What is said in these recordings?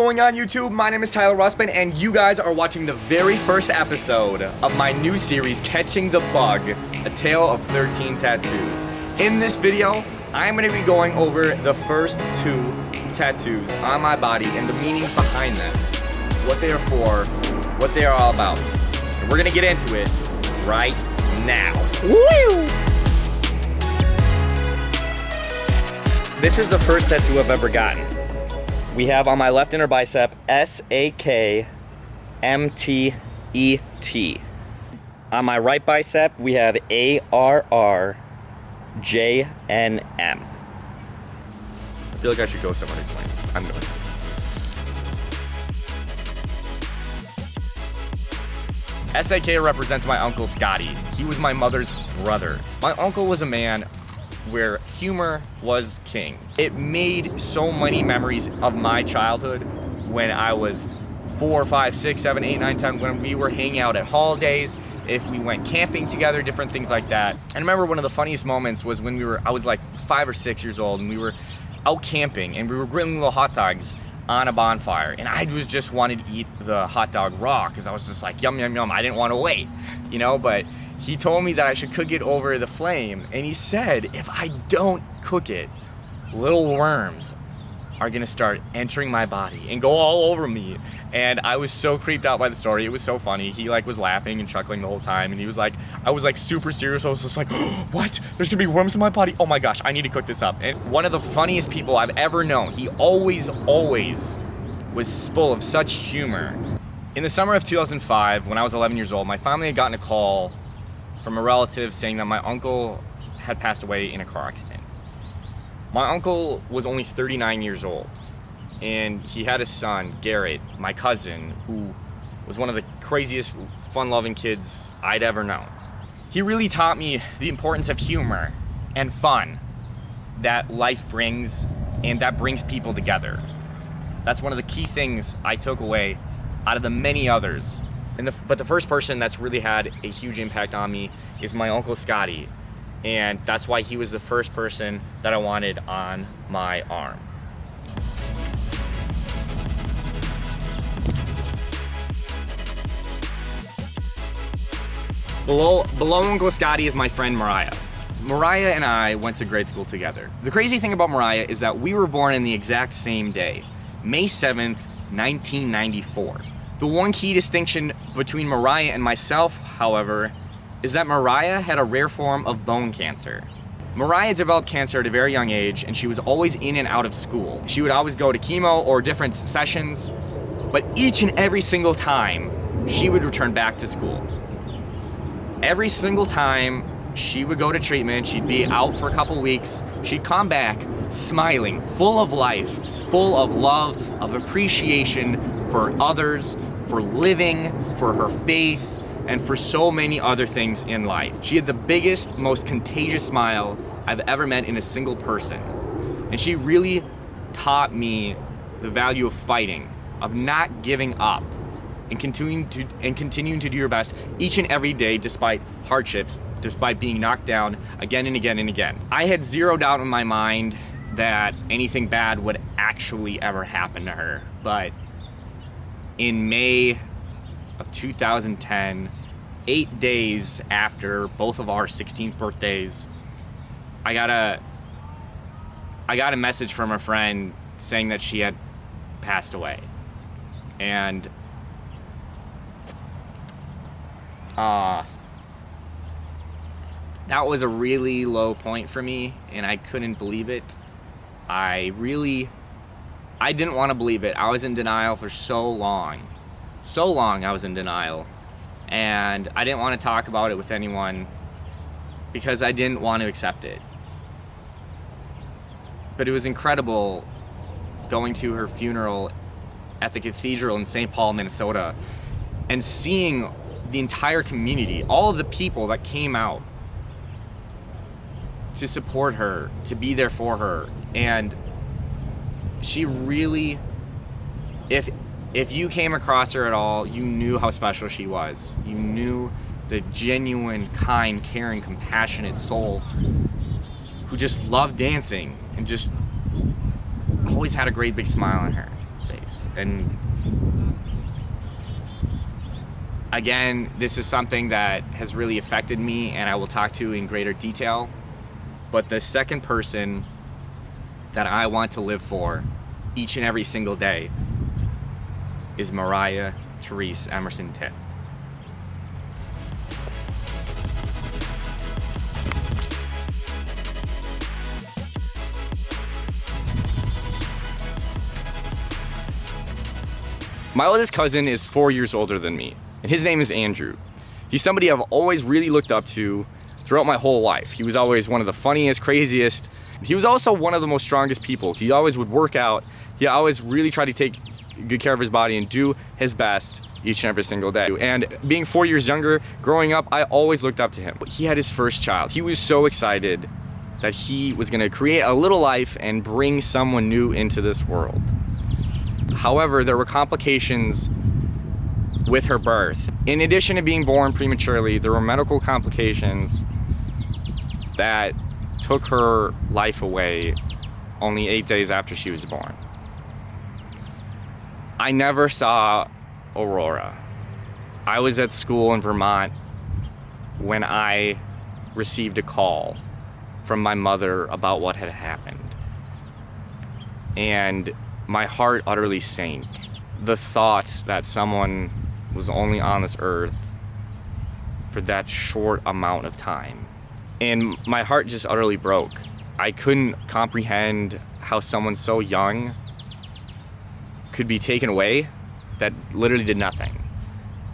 going on YouTube? My name is Rossmann and you guys are watching the very first episode of my new series, Catching the Bug, A Tale of 13 Tattoos. In this video, I'm going to be going over the first 2 tattoos on my body and the meanings behind them, what they are for, what they are all about. And we're going to get into it right now. Woo! This is the first tattoo I've ever gotten. We have on my left inner bicep, S-A-K-M-T-E-T. On my right bicep, we have A-R-R-J-N-M. I feel like I should go somewhere to explain this. I'm going. S-A-K represents my Uncle Scotty. He was my mother's brother. My uncle was a man where humor was king. It made so many memories of my childhood when I was 4, 5, 6, 7, 8, 9, 10, when we were hanging out at holidays, if we went camping together, different things like that. And I remember one of the funniest moments was when I was like 5 or 6 years old and we were out camping and we were grilling little hot dogs on a bonfire, and I just wanted to eat the hot dog raw because I was just like, yum, yum, yum. I didn't want to wait, you know, but he told me that I should cook it over the flame, and he said if I don't cook it, little worms are gonna start entering my body and go all over me. And I was so creeped out by the story. It was so funny. He like was laughing and chuckling the whole time, and he was like, I was like super serious. I was just like, oh, what? There's gonna be worms in my body? Oh my gosh, I need to cook this up. And one of the funniest people I've ever known. He always was full of such humor. In the summer of 2005, when I was 11 years old, my family had gotten a call from a relative saying that my uncle had passed away in a car accident. My uncle was only 39 years old, and he had a son, Garrett, my cousin, who was one of the craziest, fun-loving kids I'd ever known. He really taught me the importance of humor and fun that life brings, and that brings people together. That's one of the key things I took away out of the many others. But the first person that's really had a huge impact on me is my Uncle Scotty. And that's why he was the first person that I wanted on my arm. Below Uncle Scotty is my friend Mariah. Mariah and I went to grade school together. The crazy thing about Mariah is that we were born in the exact same day, May 7th, 1994. The one key distinction between Mariah and myself, however, is that Mariah had a rare form of bone cancer. Mariah developed cancer at a very young age, and she was always in and out of school. She would always go to chemo or different sessions, but each and every single time, she would return back to school. Every single time she would go to treatment, she'd be out for a couple weeks, she'd come back smiling, full of life, full of love, of appreciation for others, for living, for her faith, and for so many other things in life. She had the biggest, most contagious smile I've ever met in a single person. And she really taught me the value of fighting, of not giving up, and continuing to do your best each and every day despite hardships, despite being knocked down again and again and again. I had zero doubt in my mind that anything bad would actually ever happen to her, but in May of 2010, 8 days after both of our 16th birthdays, I got a message from a friend saying that she had passed away. And that was a really low point for me, and I couldn't believe it. I didn't want to believe it. I was in denial for so long. So long I was in denial. And I didn't want to talk about it with anyone because I didn't want to accept it. But it was incredible going to her funeral at the cathedral in St. Paul, Minnesota, and seeing the entire community, all of the people that came out to support her, to be there for her. And she really, if you came across her at all, you knew how special she was. You knew the genuine, kind, caring, compassionate soul who just loved dancing and just always had a great big smile on her face. And again, this is something that has really affected me and I will talk to in greater detail. But the second person that I want to live for each and every single day is Mariah Therese Emerson Tiff. My oldest cousin is 4 years older than me, and his name is Andrew. He's somebody I've always really looked up to throughout my whole life. He was always one of the funniest, craziest. He was also one of the most strongest people. He always would work out. He always really tried to take good care of his body and do his best each and every single day. And being 4 years younger, growing up, I always looked up to him. He had his first child. He was so excited that he was gonna create a little life and bring someone new into this world. However, there were complications with her birth. In addition to being born prematurely, there were medical complications that took her life away only 8 days after she was born. I never saw Aurora. I was at school in Vermont when I received a call from my mother about what had happened. And my heart utterly sank. The thought that someone was only on this earth for that short amount of time. And my heart just utterly broke. I couldn't comprehend how someone so young could be taken away that literally did nothing.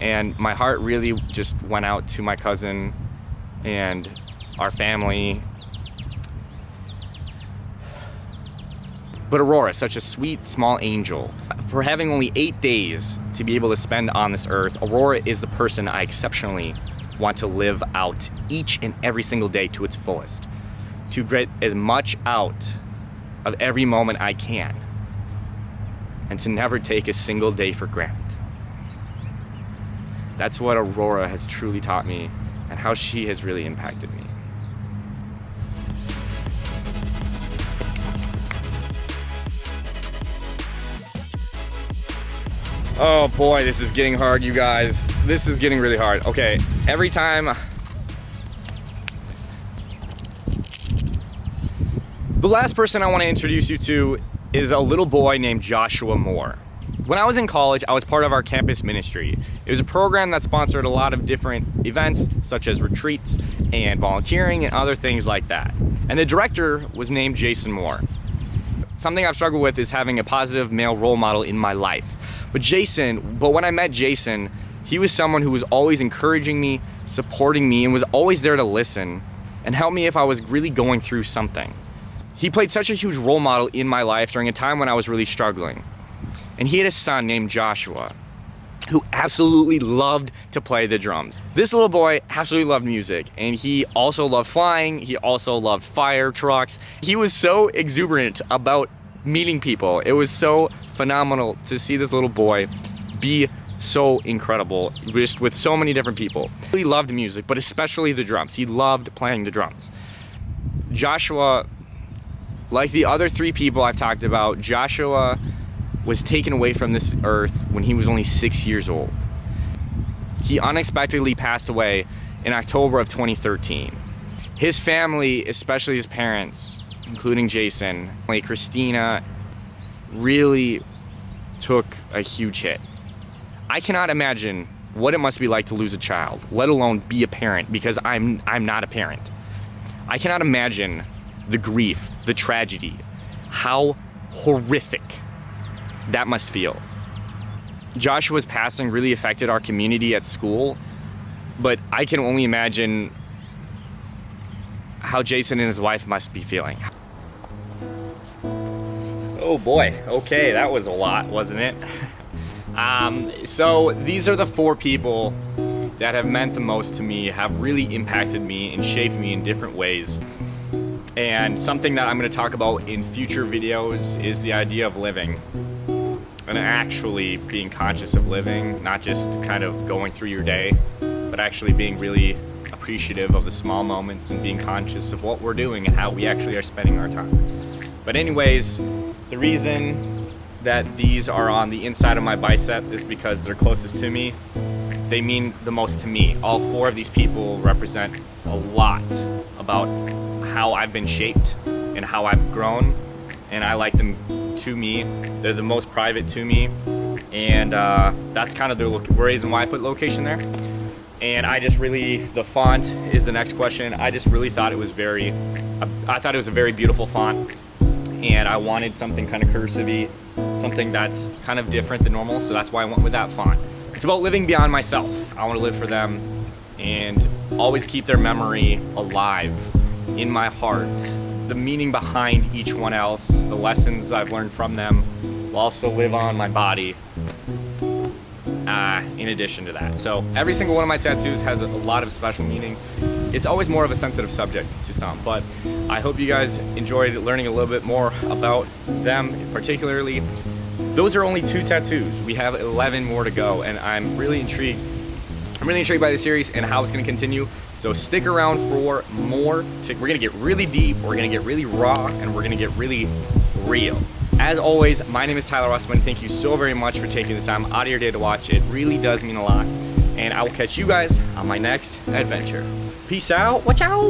And my heart really just went out to my cousin and our family. But Aurora, such a sweet, small angel. For having only 8 days to be able to spend on this earth, Aurora is the person I exceptionally want to live out each and every single day to its fullest. To get as much out of every moment I can. And to never take a single day for granted. That's what Aurora has truly taught me and how she has really impacted me. Oh boy, this is getting hard, you guys. This is getting really hard. Okay, every time. The last person I want to introduce you to is a little boy named Joshua Moore. When I was in college, I was part of our campus ministry. It was a program that sponsored a lot of different events, such as retreats and volunteering and other things like that. And the director was named Jason Moore. Something I've struggled with is having a positive male role model in my life. But when I met Jason, he was someone who was always encouraging me, supporting me, and was always there to listen and help me if I was really going through something. He played such a huge role model in my life during a time when I was really struggling. And he had a son named Joshua, who absolutely loved to play the drums. This little boy absolutely loved music, and he also loved flying, he also loved fire trucks. He was so exuberant about meeting people. It was so phenomenal to see this little boy be so incredible, just with so many different people. He loved music, but especially the drums. He loved playing the drums. Joshua, like the other three people I've talked about, Joshua was taken away from this earth when he was only 6 years old. He unexpectedly passed away in October of 2013. His family, especially his parents, including Jason, like Christina, really took a huge hit. I cannot imagine what it must be like to lose a child, let alone be a parent, because I'm not a parent. I cannot imagine the grief, the tragedy, how horrific that must feel. Joshua's passing really affected our community at school, but I can only imagine how Jason and his wife must be feeling. Oh boy, okay, that was a lot, wasn't it? So these are the four people that have meant the most to me, have really impacted me and shaped me in different ways. And something that I'm going to talk about in future videos is the idea of living. And actually being conscious of living, not just kind of going through your day, but actually being really appreciative of the small moments and being conscious of what we're doing and how we actually are spending our time. But anyways, the reason that these are on the inside of my bicep is because they're closest to me. They mean the most to me. All 4 of these people represent a lot about how I've been shaped and how I've grown, and I like them to me. They're the most private to me, and that's kind of the reason why I put location there. And I just really, the font is the next question. I just really thought it was I thought it was a very beautiful font, and I wanted something kind of cursive-y, something that's kind of different than normal, so that's why I went with that font. It's about living beyond myself. I want to live for them and always keep their memory alive in my heart. The meaning behind each one else, the lessons I've learned from them, will also live on my body in addition to that. So every single one of my tattoos has a lot of special meaning. It's always more of a sensitive subject to some, but I hope you guys enjoyed learning a little bit more about them, particularly. Those are only 2 tattoos. We have 11 more to go, and I'm really intrigued. I'm really intrigued by the series and how it's going to continue. So stick around for more. We're going to get really deep, we're going to get really raw, and we're going to get really real. As always, my name is Tyler Rossmann. Thank you so very much for taking the time out of your day to watch. It really does mean a lot. And I will catch you guys on my next adventure. Peace out. Watch out.